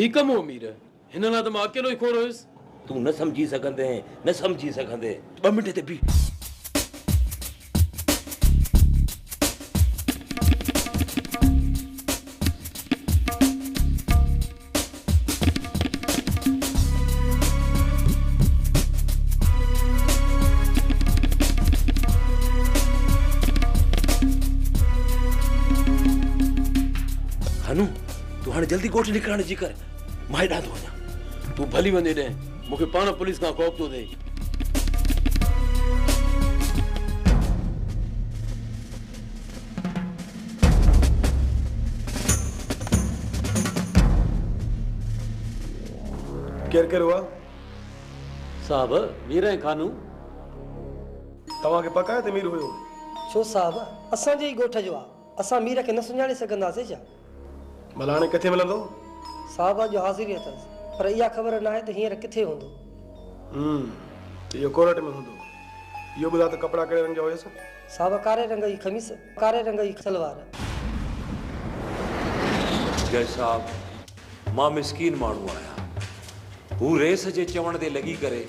ही कम हो मीर हिन लाइ त मां अकेलो ई खोड़ हुयुसि। तू न समझी सकंदे न समझी सकंदे 2 मिंट ते भी हनु तू हाणे जल्दी गोठ निकरण जी कर मां हेॾां थो वञा। तू भली वञे ॾे मूंखे पाण पुलिस खां ख़ौफ़ थो थिए। केर केर हुआ? साहब मीर ऐं खानू। तव्हांखे पक आहे त मीर हुयो? छो साहब असांजे ई ॻोठ जो आहे, असां मीर खे न सुञाणे सघंदासीं छा? भला हाणे किथे मिलंदो? साहब जो हाज़िरी अथसि पर इहा ख़बर न आहे त हींअर किथे हूंदो। इहो कोर्ट में हूंदो। इहो ॿुधा त कपिड़ा कहिड़े रंग जा हुयसि? साहब कारे रंग जी ख़मीस, कारे रंग जी सलवार। जय साहब मां मिसकीन माण्हू आहियां। हू रेस जे चवण ते लॻी करे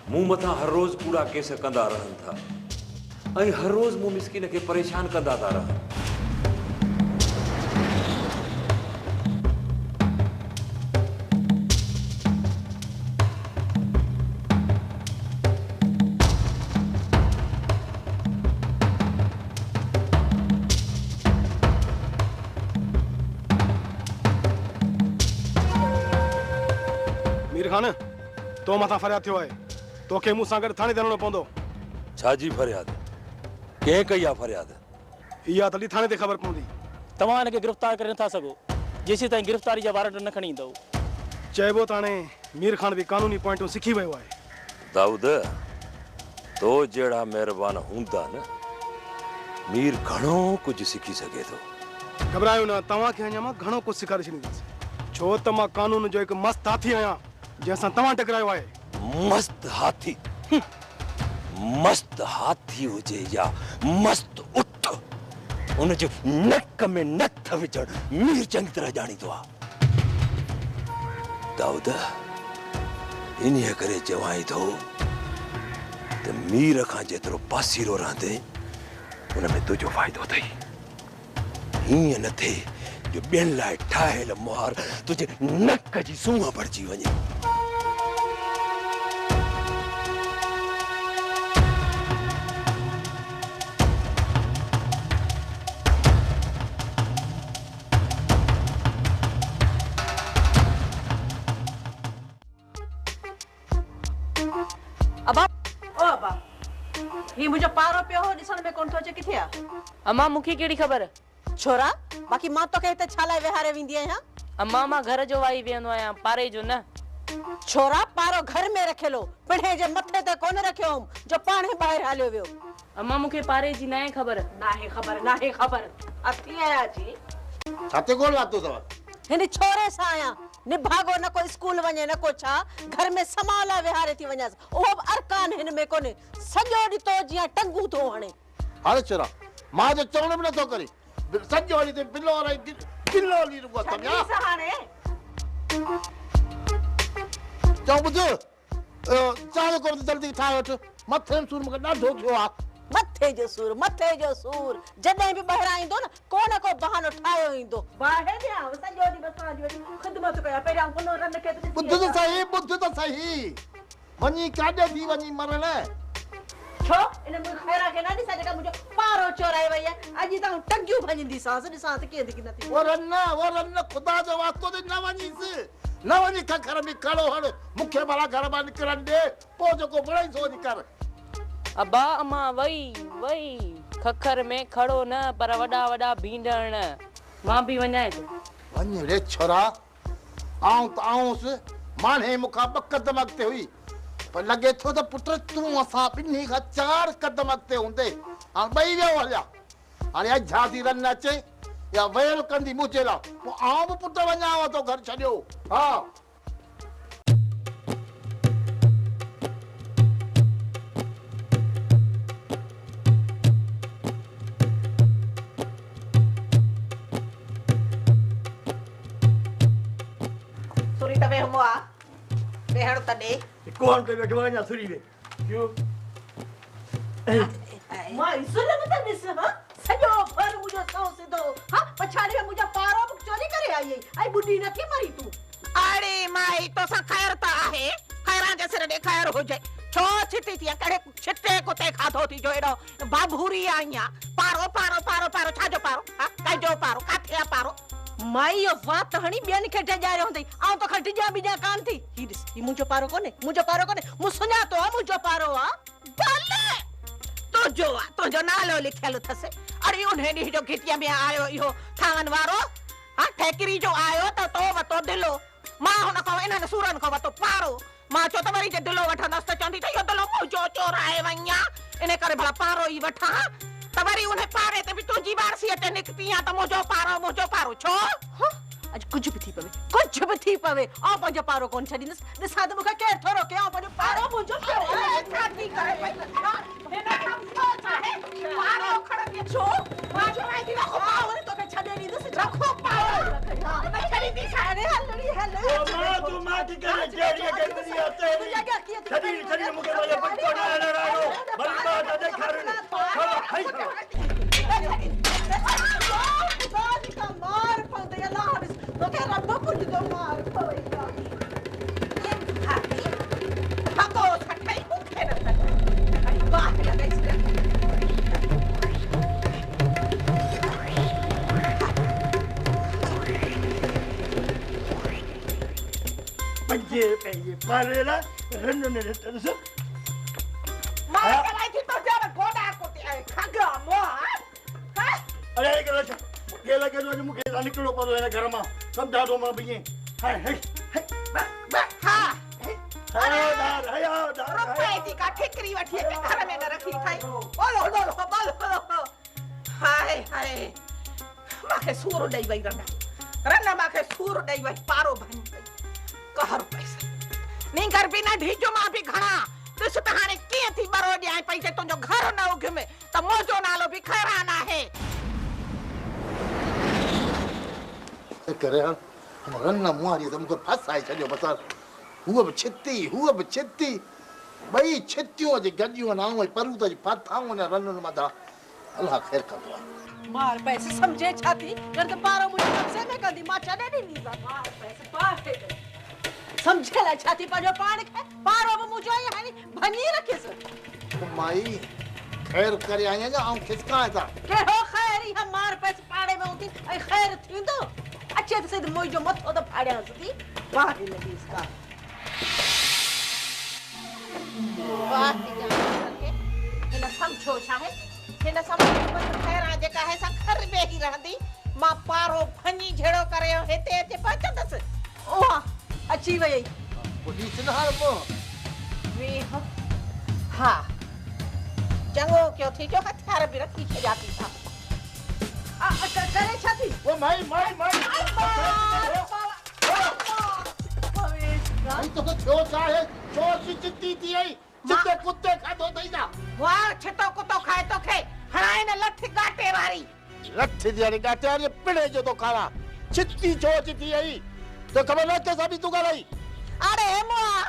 मूं मथां हर रोज़ कूड़ा केस कंदा रहनि था ऐं हर रोज़ मूं मिसकीन खे परेशान कंदा था रहनि। खान तो मथा फरियाद थियो है तोखे मूं सां गॾु थाणे ते वञणो पवंदो। छाजी फरियाद? कंहिं कई आहे फरियाद? इहा तॾहिं थाणे ते ख़बर पवंदी। तव्हां हिनखे गिरफ़्तार करे नथा सघो जेसीं ताईं गिरफ़्तारी जा वारंट न खणी ईंदव। चइबो त हाणे मीर खान बि कानूनी पॉइंटूं सिखी वियो आहे। दाऊद तो जहिड़ा महिरबान हूंदा न मीर घणो कुझु सिखी सघे थो। घबरायो न, तव्हांखे अञा मां घणो कुझु सेखारे छॾींदुसि छो त मां कानून जो हिकु मस्त हाथी आहियां जंहिंसां तव्हां टकरायो आहे। मस्त हाथी? मस्त हाथी हुजे या मस्त उठ उन जो नक में नथ विझण मीर चङी तरह ॼाणींदो आहे। दाऊद इन्हीअ करे चवाई थो त मीर खां जेतिरो पासीरो रहंदे उन में तुंहिंजो फ़ाइदो अथई। हीअं न थिए जो ॿियनि लाइ ठाहियल मुहार तुंहिंजे नक जी सूंहं भरिजी वञे। अबा ओ अबा ही मुझे पारो पे हो दिसन में कोन तो चे किथे आ? अम्मा मुखी केड़ी खबर? छोरा बाकी मां तो कहते छाला व्यवहार विंदी है। अम्मा मां घर जो वाई वेंदो आया पारे जो न। छोरा पारो घर में रखेलो पिणे जे मथे ते कोन रखियो जो पाणे बाहर हालियो वियो। अम्मा मुखे पारे जी नाहे खबर। नाहे खबर अथी आया जी छाते कोल वातो तवा हिन छोरे सा आया निभागो न को स्कूल वने न को छा घर में समाला विहारे थी व냐स ओ अरकान हिन में कोने सजो डी तो जिया टंगू तो हणे। हाले चरा मां जो चवण में न तो करी सजो वाली ते बिल्लो वाला बिल्लो ली रुआ तम या सहाने जाओ बुझो चाल को जल्दी ठाए उठ मथे में सूर मके ना ढोखियो आ। मथे जो सूर जडे भी बहरा आइंदो न कोन को बहानो ठायो इंदो बाहे दिया सजो डी बस आज खिदमत कया पेरा कोनो रन के बुद्ध तो सही वनी काडे दी वनी मरन छो इन मु खैरा के ना दिसा जका मुजो पारो चोराई वई अजी ता टग्यू भजंदी सास दिसा त के दिख नथी वो रन खुदा जो वास्तो दे ना वनी खखर में खड़ो हड़ मुखे भला घर में निकरन दे पो जो को बड़ाई सोच कर। अब्बा अम्मा वई खखर में खड़ो न पर वडा वडा भींडण मां भी वञाए तो वञ रे छोरा आऊंस माने मुखा ब कदम अॻिते हुई पर लगे थो त पुट तूं असां ॿिन्ही खां 4 कदम अॻिते हूंदे हाणे ॿई वियो हलिया हाणे अॼु झांसी रन अचे या वेल कंदी मुझे ला पोइ आऊं बि पुट वञाव थो घर छॾियो। हा मोआ बेहड़ तडे कौन पे बैठवा ना सुरी वे क्यों माई सुन मत मिस हां सजो भर मुजो सौ से दो हां पछाड़ी में मुजा पारो चोरी करे आई बुढ़ी न थी मरी तू अरे माई तो सा खैर ता है खैरा जैसे रे खैर हो जाए छो छिटी थी कड़े छिटे को ते खाधो थी जो एडो बाबूरी आइया पारो पारो पारो पारो छाजो पारो हां काजो पारो काथिया पारो माई यो बात हणी बेन के जा रहो थई आ तो खटी जा बिजा कान थी ही मुजो पारो कोने मु सुना तो मुजो पारो आ भले तो जो नालो लिखल थसे अरे उन्हें नी जो गिटिया में आयो इहो थावन वारो हां ठेकरी जो आयो तो दिलो मां हुन को इन्हन सूरन को तो पारो मां चो तवरी जे दिलो वठनस त चंदी त यो दिलो मुजो चोराए वन्या इने करे भला पारो ई वठा तवरी उन्हें पारे ते भी तुजी बार सी अटे निकतिया त मुजो पारो छो आज कुछ भी थी पवे आ पंजो पारो कोन छडीनस दिसा त मुका केर थोरो के आ पंजो पारो मुजो खाती करे भाई हेना काम छो चाहे पारो खड़ के छो मां जो आई थी रखो पावर तो के छडे नी दस रखो पावर मैं छडी दी सारे हल्लड़ी ओ मां तू मां की करे जेड़ी के नहीं आते छडी मुके वाले बच्चो ना रानो बड़ी बात देखा रे चलो हाय मार पंदे अल्लाह तो के रब को जो मार पवेगा हको छठई मुखे न अरे बात लगा इसने पंजे पे ये पारेला रन्नो ने तरस मार के थी तो जा गोडा को खगा मो हां अरे के ये लगे जो मुके निकलो पड़ो है घर में समझा दो मां भई हाय हाय रुपए दी का ठिकरी वठी के घर में न रखी खाई बोलो हाय माखे सूर दई वई रन्ना माखे सूर दई वई पारो भन कहर पैसा नहीं कर बिना ढीजो मां भी घणा दिस त हाने के थी बरो दी पैसे तुजो घर न उग में त मोजो नालो भी खैराना है करे हम रन्ना मुआरी तो मुको फसाई छयो बता हुआ छित्ती भाई छित्तियों जे गजियो ना होय परू तो फाथाऊ ने रन्न मदा अल्लाह खैर कर मार पैसे समझे छाती कर तो पारो मुझे सबसे में कदी मां चने नहीं मार पैसे पाटे समझे ला छाती पर जो पान के पारो में मुझे है भनी रखे सो माई खैर करे आया जा हम खिसका था के हो खैरी हम मार पैसे पाड़े में होती आई खैर थी तो अच्छे से मोई जो मत हो तो फाड़या हसती वाह ही लगी इसका वाह ही जान के हिन समझो चाहे हिन समझो मत खैर आ जेका है सा घर में ही रहंदी मां पारो भनी झेड़ो करे हेते अचे पचंदस ओहा अच्छी वई पुलिस न हार मो वे हां जंगो क्यों थी जो हथियार भी रखी छे जाती था करे छाती ओ माई तो छो चाहे छो चित्ती थी आई जिते कुत्ते खादो दई जा वाह छतो कुत्तो खाए तो खे हणाए न लठ गाटे वारी लठ दियारी गाटे वारी पिड़े जो तो खाला चित्ती छो चित्ती आई तो खबर न के सभी तू गई अरे मोआ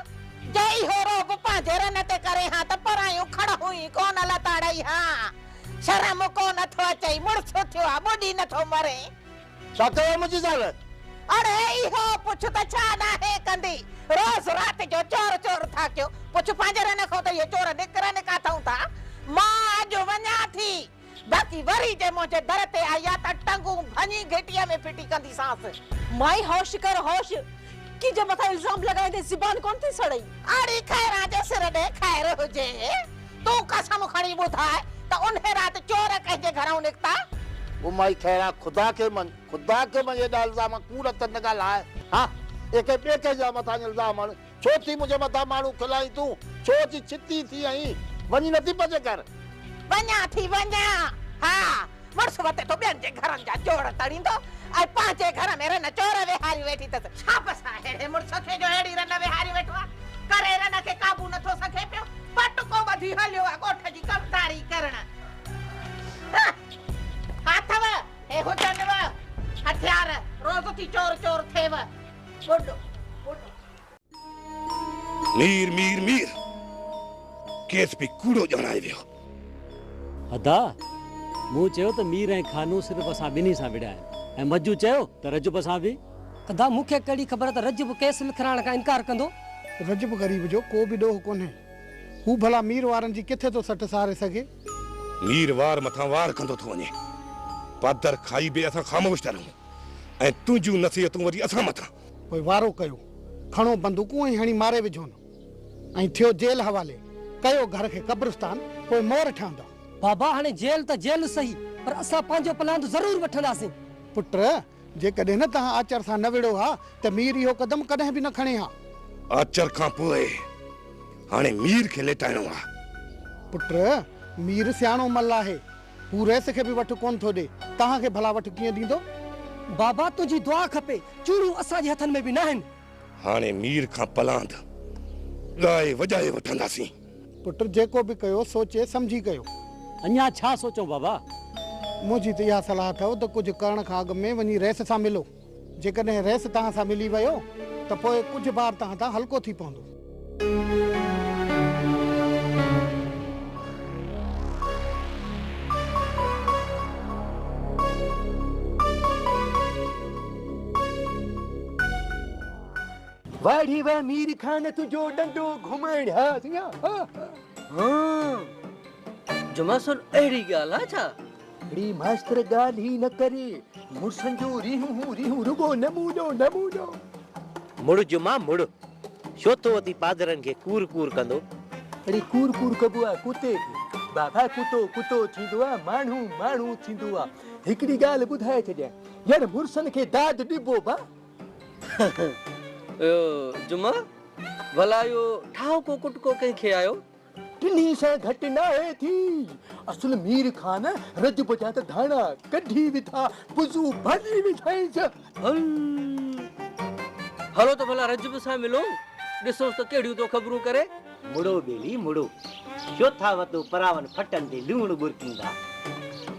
जई हो रो पप्पा जेरे न ते करे हां त परायो खड़ हुई कोन लताड़ई हां शर्म को न थो चई मुड़सो थियो आ बॉडी न थो मरे साथे मुजी साल अरे इहो पुछ त छा ना है कंदी रोज रात जो चोर था क्यों पुछ पांजरे न खो त ये चोर निकरे न का थाऊ था मां जो वन्या थी बाकी वरी जे मुझे दर ते आया त टंगू भनी घेटिया में फिटी कंदी सांस माई होश कर होश की जे मथा इल्जाम लगाए दे जुबान कौन थी सड़ई अरे खैर आ जे सिर दे खैर हो जे तू कसम खड़ी बुधाए त उन्हें रात चोर कह जे घरों निकता वो माई खैरा खुदा के मन ये इल्जाम कूड़ त न गालाए हां एके बेके जा मथा इल्जाम छोटी मुझे मथा मारू खलाई तू छोटी छित्ती थी आई वनी नथी पजे कर वन्या थी वन्या हां वर्ष वते तो बेन जे घरन जा चोर तड़ींदो आई पांचे घर में न चोर वेहारी वेठी त छापस आहे मुर्छ खे जो एड़ी रन वेहारी वेठवा करे रन के काबू न थो सके पियो पटको बधी हलियो आ गोठ जी कमतारी करण हाथव हे हुजनव हथियार रोज थी चोर थेव बुडो मीर मीर मीर केस भी कूड़ो ॼाणाए वियो। अदा मूं चयो त मीर ऐं खानू सिर्फ़ु असां ॿिन्ही सां विड़ा आहिनि ऐं मजू चयो त रजब सां बि। अदा मूंखे कहिड़ी ख़बर त रजब केस लिखाइण खां इनकार कंदो। रजब ग़रीब जो को बि ॾोह कोन्हे। हू भला मीर वारनि जी किथे थो सट सहारे सघे। मीर वार मथां वार कंदो थो वञे। पादर खाई बि असां ख़ामोश था रहूं ऐं तुंहिंजूं नसीहतूं वरी असां मथां। पोइ वारो कयो, खणो बंदूकूं ऐं हणी मारे विझो ऐं थियो जेल हवाले। कयो घर खे कब्रिस्तान, पोइ मोर ठहंदा। बाबा हाणे जेल त जेल सही, पर असां पंहिंजो प्लान ज़रूर वठंदासीं। पुट जेकॾहिं न तव्हां आचर सां न विड़ो हा त मीर इहो कदम कॾहिं बि न खणे हा। आचर खां पोइ हाणे मीर खे लेटाइणो आहे। पुट मीर सियाणो मल आहे, हू रेस खे बि वठु कोन थो ॾे। तव्हांखे भला वठु कीअं ॾींदो? बाबा तुंहिंजी दुआ खपे, चूड़ियूं असांजे हथनि में बि न आहिनि। हाणे मीर खां पलांद ॻाए वॼाए वठंदासीं। पुट जेको बि कयो सोचे सम्झी कयो। अञा छा सोचूं बाबा? मुंहिंजी त इहा सलाह अथव त कुझु करण खां अॻु में वञी रेस सां मिलो। जेकॾहिं रेस तव्हां सां मिली वियो त पोइ कुझु बार तव्हां तां हल्को थी पवंदो। वाड़ी वा मीर खान तुझो डंडो घुमाइण हा सिया। हाँ जुमा सुन अहिड़ी ॻाल्हि आहे छा? अड़ी मास्टर गाल ही न करे, मुर्सन जो रीहू रुगो नमूनो नमूनो। मुड़ जुमा मुड़, छो तो अती पादरन के कूर कूर कंदो? अड़ी कूर कूर कबो आहे कुते खे। बाबा कुतो कुतो थींदो आहे, माण्हू माण्हू थींदो आहे। हिकिड़ी ॻाल्हि ॿुधाए छॾियां, यार मुर्सन खे दाद ॾिबो बा। जुमा भला यो ठाव को कुटको कंहिंखे आयो? टिनी सां घटि न आहे थी। असुल मीर खान रजब जा त धाणा कढी विधा, बुज़ू भली विधाई जा। हलो त भला रजब सां मिलो, ॾिसो त कहिड़ियूं तो ख़बरूं करे। मुड़ो बेली मुड़ो, छो था वतो परावन फटन ते लूण बुरकींदा।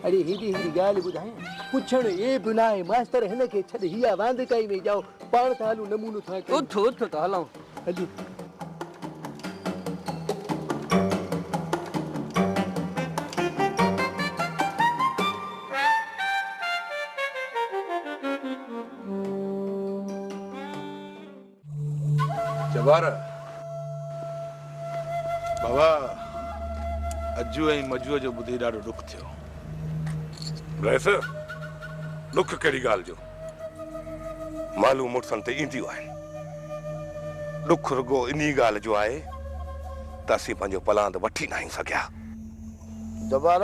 अरे हिकिड़ी ॻाल्हि ॿुधायां, पुछण ए बुलाए मास्टर हिन खे छॾ, हिया वांद कई में जाओ पाण त हलूं नमूनो था कयूं। उथ उथ त हलूं। हली जवार बाबा अजू ऐं मजूअ जो ॿुधी ॾाढो दुख थियो। वैसे दुख कहिड़ी ॻाल्हि जो? मालूम मुड़सन ते ईंदियूं आहिनि। दुख रुगो इन्ही ॻाल्हि जो आहे त असीं पंहिंजो पलांद वठी न आहियूं सघिया। जबार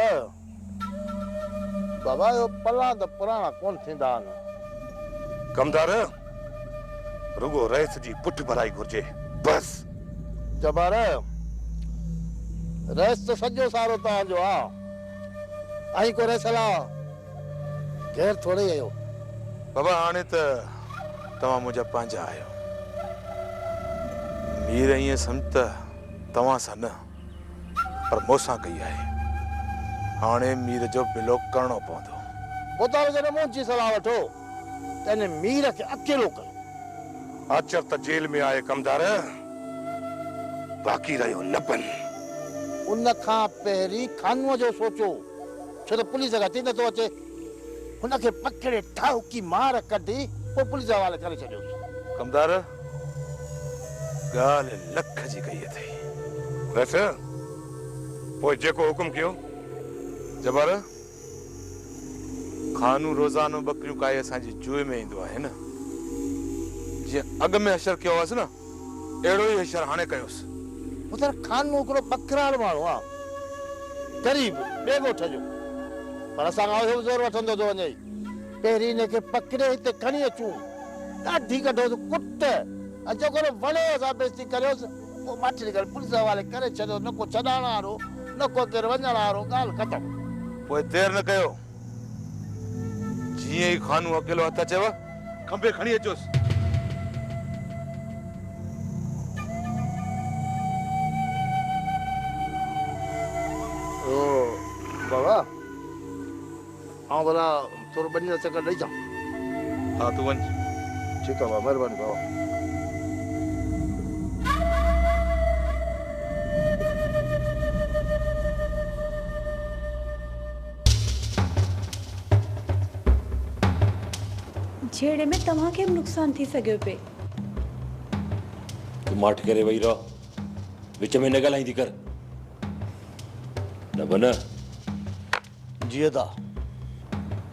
बाबा यो पलांद पुराणा कोन थींदा आहिनि। कमदार रुगो रईस जी पुठ भराई घुर्जे बस। जबार रेस तो सॼो सारो तव्हांजो आहे, ऐं को रेस ला घेर थोड़े आयो। बाबा हाणे त तव्हां मुंहिंजा पंहिंजा आहियो। मीर ईअं सम्झ त तव्हां सां न पर मूंसां कई आहे। हाणे मीर जो बिलो करणो पवंदो। पोइ जॾहिं मुंहिंजी सलाह वठो त मीर खे अकेलो कयो। आचर त जेल में आहे कमदार, बाक़ी रहियो नबन। उन खां पहिरीं खानूअ जो सोचो, छो त पुलिस गति नथो अचे। हुनखे पकड़े ठाउकी मार कढी पोइ पुलिस हवाले करे छॾियोसि। कमदार ॻाल्हि लख जी कई अथई। वैसे पोइ जेको हुकुम कयो। जबर खानू रोज़ानो बकरियूं काए असांजी जुए में ईंदो आहे न। जीअं अॻ में हशर कयो हुअसि न, अहिड़ो ई हशर हाणे कयोसि। उधर खानू हिकिड़ो बकरार माण्हू आहे, ग़रीब ॿिए ॻोठ जो, पर असां खां ज़ोर वठंदो थो वञे। पहिरीं हिनखे पकड़े हिते खणी अचूं, ॾाढी कढोसि कुट, ऐं जेको वणे असां बेइज़ती करियोसि, पोइ माठिड़ी करे पुलिस हवाले करे छॾियो। न को छॾाइण वारो, न को केरु वञण वारो, ॻाल्हि ख़तमु। पोइ देरि न कयो, जीअं ई खानू अकेलो हथ अचेव खंबे खणी अचोसि। बाबा हाँ भला थोरो बनी चक्कर ॾेई जाओ। हाँ तूं वञ। ठीकु आहे बाबा, महिरबानी बाबा। जहिड़े में तव्हांखे बि नुक़सान थी सघियो पे। तूं माठ करे वेही रहो, विच में न ॻाल्हाईंदी कर। न बन जी अदा।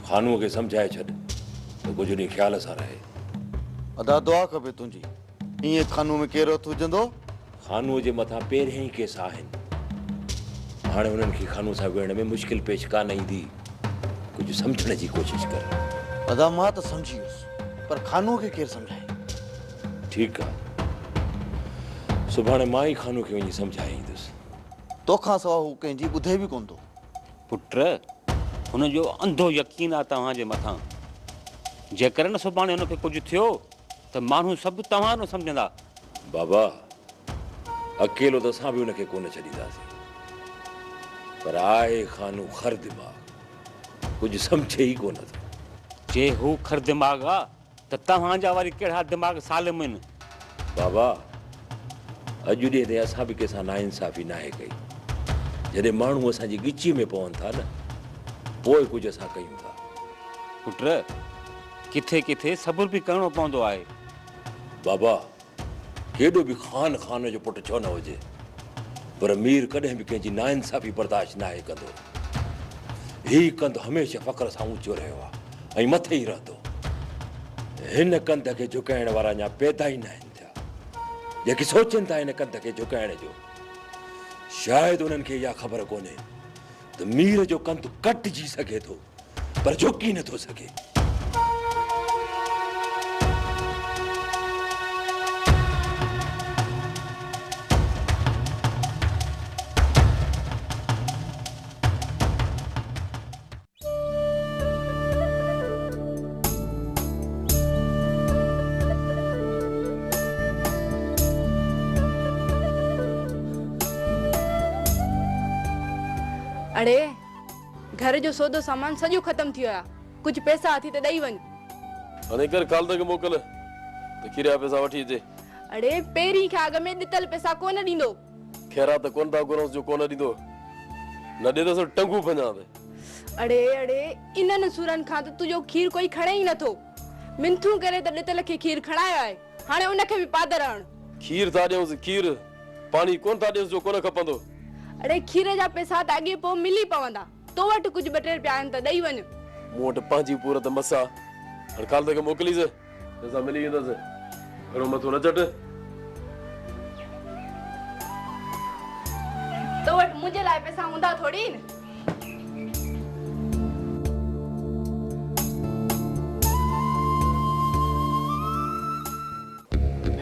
खानूअ खे सम्झाए छॾ त कुझु ॾींहुं ख़्याल सां रहे। अदा दुआ खपे तुंहिंजी। ईअं खानू में केरु हथु विझंदो? खानूअ जे मथां पहिरियां ई केस आहिनि। हाणे हुननि खे खानू सां वेहण में मुश्किल पेश कान ईंदी। कुझु सम्झण जी कोशिशि कर। अदा मां त सम्झी वियुसि, पर खानूअ खे केरु सम्झाए? ठीकु आहे, सुभाणे मां ई खानू खे वञी सम्झाए ईंदुसि। तोखां सवा हू कंहिंजी ॿुधे बि कोन थो। पुट हुनजो अंधो यकीन आहे तव्हांजे मथां। जेकर न सुभाणे हुनखे कुझु थियो त माण्हू सभु तव्हां सम्झंदा। बाबा अकेलो त असां बि हुनखे कोन छॾींदासीं, पर आहे खानू खर दिमाग़, कुझु सम्झे ई कोन थो। जे हू खर दिमाग़ आहे त तव्हांजा वरी कहिड़ा दिमाग़ सालिम आहिनि? बाबा अॼु ॾींहं ते असां बि कंहिंसां नाइंसाफ़ी नाहे कई। जॾहिं माण्हू असांजी ॻिची में पवनि था न, पोइ कुझु असां कयूं था। पुट किथे किथे सब्र बि करिणो पवंदो आहे। बाबा केॾो बि खान जो पुटु छो न हुजे, पर मीर कॾहिं बि कंहिंजी नाइंसाफ़ी बर्दाश्त नाहे कंदो। हीउ कंधु हमेशह फ़ख्र सां ऊचो रहियो आहे ऐं मथे ई रहंदो। हिन कंध खे झुकाइण वारा अञा पैदा ई न आहिनि थिया। जेके सोचनि था हिन कंध खे झुकाइण जो, शायदि उन्हनि खे इहा ख़बर कोन्हे त मीर जो कंधु कटिजी सघे थो, पर झुकी नथो सघे। अड़े घर जो सौदो सामान सॼो ख़त्म थी वियो आहे। कुझु पैसा हथी त ॾेई वञ। हाणे कर काल तक मोकल त खीरा पैसा वठी अचे। अड़े पहिरीं खे अॻ में ॾितल पैसा कोन ॾींदो। ख़ैरात कोन था घुरोसि जो कोन ॾींदो, न ॾे त टंगू फञा ते। अड़े अड़े इन्हनि सूरनि खां त तुंहिंजो खीर कोई खणे ई नथो। मिंथू करे त ॾितल खे खीर खणायो आहे, हाणे उनखे बि पादर हण। खीर था ॾियोसि खीर, पाणी कोन था ॾियोसि जो कोन खपंदो। अड़े खीर जा पैसा त अॻे पोइ मिली पवंदा। तो वटि कुझु ॿ टे रुपया आहिनि त ॾेई वञ। मूं वटि पंहिंजी पूरत मसा, हाणे काल तक मोकिलीसि, पैसा मिली वेंदसि। अहिड़ो मथो न चट। तो वटि मुंहिंजे लाइ पैसा हूंदा थोड़ी न।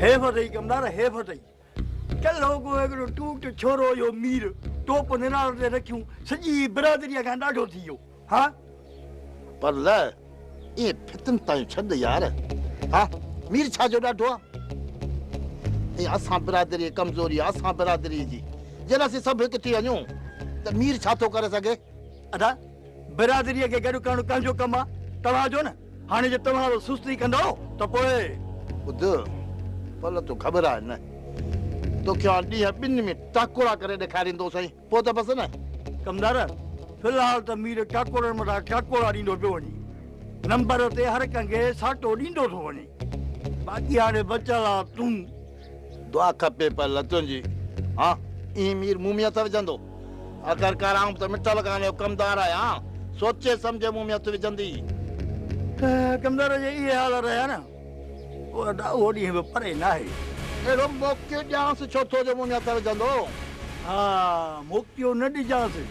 हे फटई कमदार, हे फटई। कल होगो हिकिड़ो टूट छोरो यो मीर टोप निराल ते रखियूं, सॼी बिरादरीअ खां ॾाढो थी वियो। हा पर ल ये फितन ताईं छॾ यार। हा मीर छा जो ॾाढो आहे? ए असां बिरादरी कमज़ोरी आहे, असां बिरादरी जी। जॾहिं असीं सभु हिकु थी वञूं त मीर छा थो करे सघे? अदा बिरादरीअ खे गॾु करणु कंहिंजो कमु आहे? तव्हांजो न। हाणे जे तव्हां सुस्ती कंदो त पोइ ॿुध, भल तूं घबराए न। तोखे ॾींहं ॿिनि में टाकोड़ा करे ॾेखारींदो साईं, पोइ त बसि न। कमदार फ़िलहाल त मीर टाकोड़नि मथां टाकोड़ा ॾींदो पियो वञे। नंबर ते हर कंहिंखे साटो ॾींदो थो वञे। बाक़ी हाणे बचियल आहे तूं। दुआ खपे पर तुंहिंजी। हा ईअं मीर मुंहुं त विझंदो? आख़िरकार आऊं त मिठल कान जो कमदार आहियां, सोचे सम्झे मुंहुं में विझंदी। कमदार जे इहे हाल रहिया न, उहो ॾींहुं बि परे न आहे। अहिड़ो मोकियो ॼांसि छो थो जो मुंहुं में विझंदो? हा मोकियो न ॾिजांसि,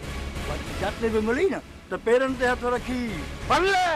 बाक़ी जिते बि मिली न त पेरनि ते हथ रखी। भले